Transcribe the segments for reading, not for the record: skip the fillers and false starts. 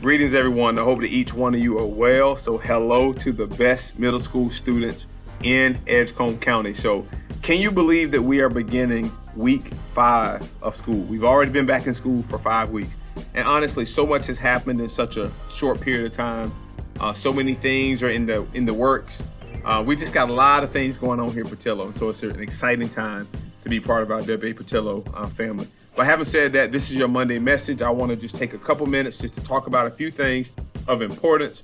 Greetings, everyone. I hope that each one of you are well. So hello to the best middle school students in Edgecombe County. So can you believe that we are beginning week 5 of school? We've already been back in school for 5 weeks. And honestly, so much has happened in such a short period of time. So many things are in the works. We just got a lot of things going on here at Patillo. So it's an exciting time to be part of our W.A. Patillo family. But having said that, this is your Monday message. I want to just take a couple minutes just to talk about a few things of importance.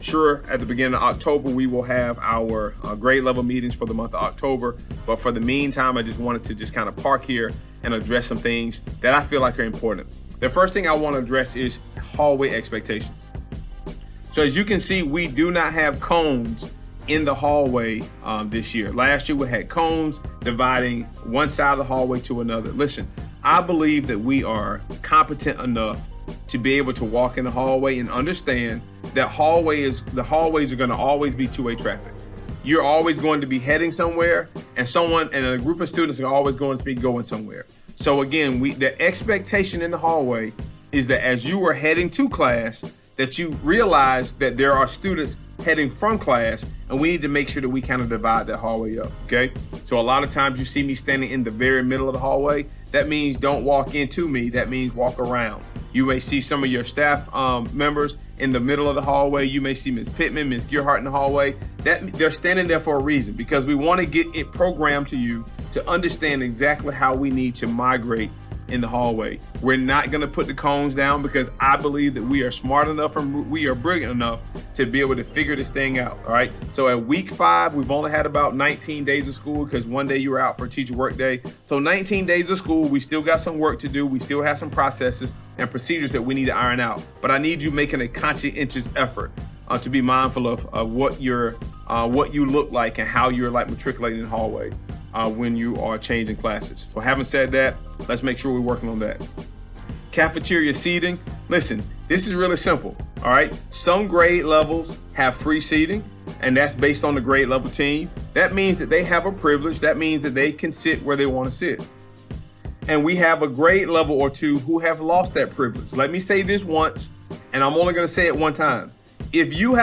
Sure, at the beginning of October, we will have our grade level meetings for the month of October. But for the meantime, I just wanted to just kind of park here and address some things that I feel like are important. The first thing I want to address is hallway expectations. So as you can see, we do not have cones in the hallway this year. Last year we had cones dividing one side of the hallway to another. Listen, I believe that we are competent enough to be able to walk in the hallway and understand that the hallways are going to always be two-way traffic. You're always going to be heading somewhere, and a group of students are always going to be going somewhere. So again, the expectation in the hallway is that as you are heading to class, that you realize that there are students heading from class, and we need to make sure that we kind of divide that hallway up, okay? So a lot of times you see me standing in the very middle of the hallway. That means don't walk into me, that means walk around. You may see some of your staff members in the middle of the hallway. You may see Ms. Pittman, Ms. Gearhart in the hallway. They're standing there for a reason, because we want to get it programmed to you to understand exactly how we need to migrate in the hallway. We're not going to put the cones down, because I believe that we are smart enough and we are brilliant enough to be able to figure this thing out. All right. So at week 5, we've only had about 19 days of school, because one day you were out for teacher work day. So 19 days of school, we still got some work to do. We still have some processes and procedures that we need to iron out. But I need you making a conscientious effort to be mindful of what you look like and how you're like matriculating in the hallway when you are changing classes. So having said that, let's make sure we're working on that. Cafeteria seating. Listen, this is really simple. All right. Some grade levels have free seating, and that's based on the grade level team. That means that they have a privilege. That means that they can sit where they want to sit. And we have a grade level or two who have lost that privilege. Let me say this once, and I'm only going to say it one time. If you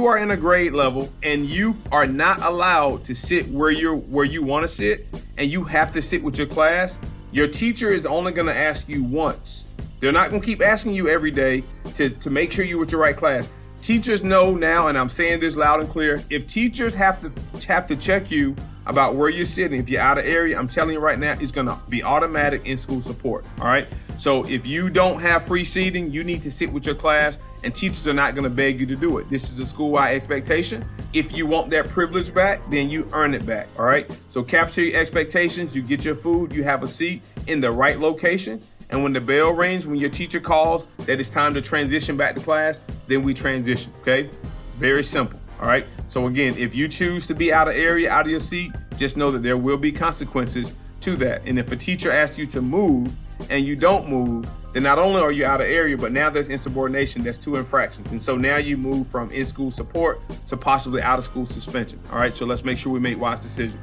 are in a grade level and you are not allowed to sit where you want to sit, and you have to sit with your class, your teacher is only going to ask you once. They're not going to keep asking you every day to make sure you're with your right class. Teachers know now, and I'm saying this loud and clear, if teachers have to check you about where you're sitting, if you're out of area, I'm telling you right now, it's going to be automatic in-school support. All right. So if you don't have free seating, you need to sit with your class, and teachers are not going to beg you to do it. This is a school-wide expectation. If you want that privilege back, then you earn it back. All right. So cafeteria expectations, you get your food, you have a seat in the right location. And when the bell rings, when your teacher calls that it's time to transition back to class, then we transition, okay? Very simple, all right? So again, if you choose to be out of area, out of your seat, just know that there will be consequences to that. And if a teacher asks you to move and you don't move, then not only are you out of area, but now there's insubordination, that's 2 infractions. And so now you move from in-school support to possibly out-of-school suspension, all right? So let's make sure we make wise decisions.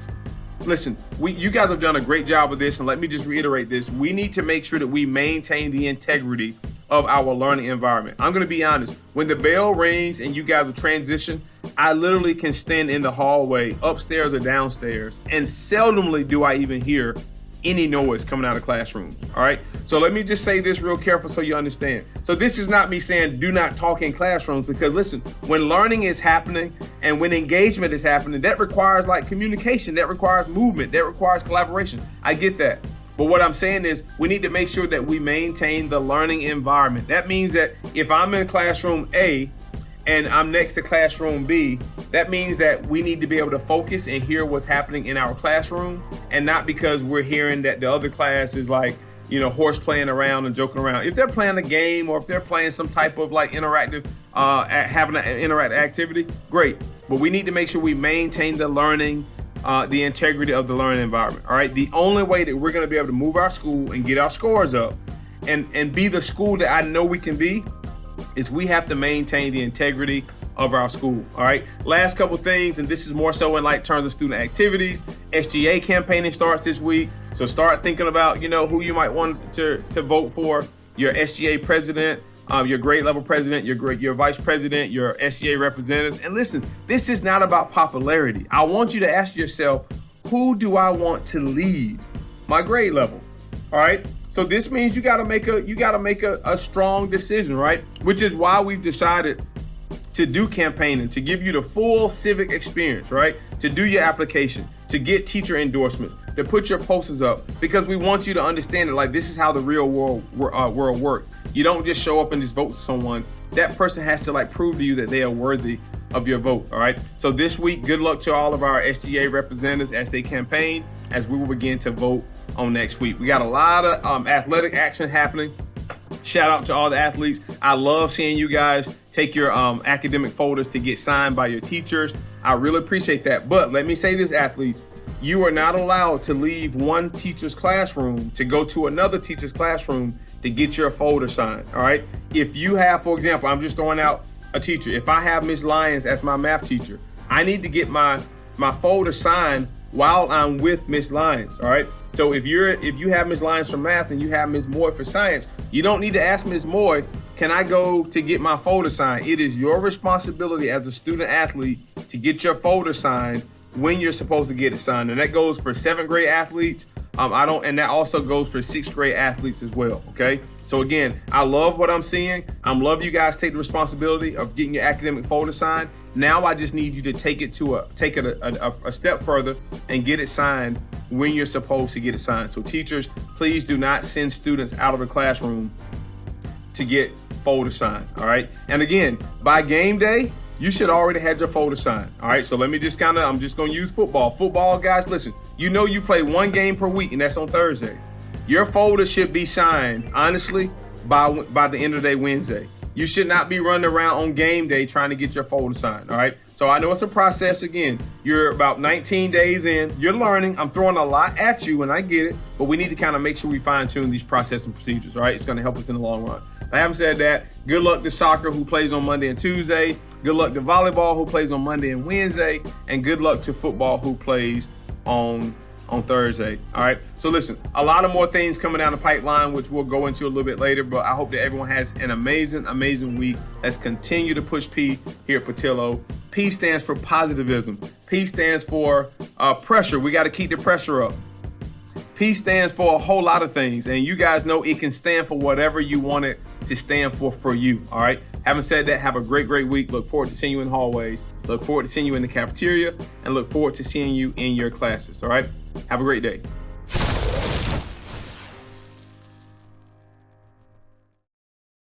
Listen, you guys have done a great job of this, and let me just reiterate this. We need to make sure that we maintain the integrity of our learning environment. I'm going to be honest. When the bell rings and you guys will transition, I literally can stand in the hallway, upstairs or downstairs, and seldomly do I even hear any noise coming out of classrooms. All right. So let me just say this real careful so you understand. So this is not me saying do not talk in classrooms, because listen, when learning is happening and when engagement is happening, that requires like communication, that requires movement, that requires collaboration. I get that. But what I'm saying is we need to make sure that we maintain the learning environment. That means that if I'm in classroom A and I'm next to classroom B, that means that we need to be able to focus and hear what's happening in our classroom, and not because we're hearing that the other class is like, horse playing around and joking around. If they're playing a game or if they're playing some type of like interactive, having an interactive activity, great. But we need to make sure we maintain the learning, the integrity of the learning environment. All right. The only way that we're going to be able to move our school and get our scores up and be the school that I know we can be is we have to maintain the integrity of our school. All right. Last couple things, and this is more so in like terms of student activities. SGA campaigning starts this week. So start thinking about, who you might want to vote for, your SGA president, your grade level president, your vice president, your SGA representatives. And listen, this is not about popularity. I want you to ask yourself, who do I want to lead my grade level? All right. So this means you got to make a strong decision, right? Which is why we've decided to do campaigning, to give you the full civic experience, right? To do your application, to get teacher endorsements, to put your posters up, because we want you to understand that, like, this is how the real world works. You don't just show up and just vote for someone. That person has to, like, prove to you that they are worthy of your vote. All right. So this week, good luck to all of our SGA representatives as they campaign, as we will begin to vote on next week. We got a lot of athletic action happening. Shout out to all the athletes. I love seeing you guys take your academic folders to get signed by your teachers. I really appreciate that. But let me say this, athletes, you are not allowed to leave one teacher's classroom to go to another teacher's classroom to get your folder signed. All right. If you have, for example, I'm just throwing out a teacher. If I have Miss Lyons as my math teacher, I need to get my folder signed while I'm with Miss Lyons. All right. So if you have Miss Lyons for math and you have Ms. Moy for science, you don't need to ask Ms. Moy, can I go to get my folder signed? It is your responsibility as a student athlete to get your folder signed when you're supposed to get it signed. And that goes for 7th grade athletes. And that also goes for 6th grade athletes as well. Okay. So again, I love what I'm seeing. I'm love you guys take the responsibility of getting your academic folder signed. Now I just need you to take it a step further and get it signed when you're supposed to get it signed. So teachers, please do not send students out of the classroom to get folder signed. All right. And again, by game day, you should already have your folder signed. All right. So let me just I'm just going to use football. Football, guys, listen, you play one game per week, and that's on Thursday. Your folder should be signed, honestly, by the end of the day, Wednesday. You should not be running around on game day trying to get your folder signed, all right? So I know it's a process. Again, you're about 19 days in. You're learning. I'm throwing a lot at you, and I get it, but we need to kind of make sure we fine-tune these process and procedures, all right? It's going to help us in the long run. I haven't said that. Good luck to soccer, who plays on Monday and Tuesday. Good luck to volleyball, who plays on Monday and Wednesday. And good luck to football, who plays on Thursday. All right. So listen, a lot of more things coming down the pipeline, which we'll go into a little bit later, but I hope that everyone has an amazing week. Let's continue to push P here at Patillo. P stands for positivism. P stands for pressure. We got to keep the pressure up. P stands for a whole lot of things, and you guys know it can stand for whatever you want it to stand for you. All right. Having said that, have a great week. Look forward to seeing you in hallways. Look forward to seeing you in the cafeteria, and look forward to seeing you in your classes. All right. Have a great day.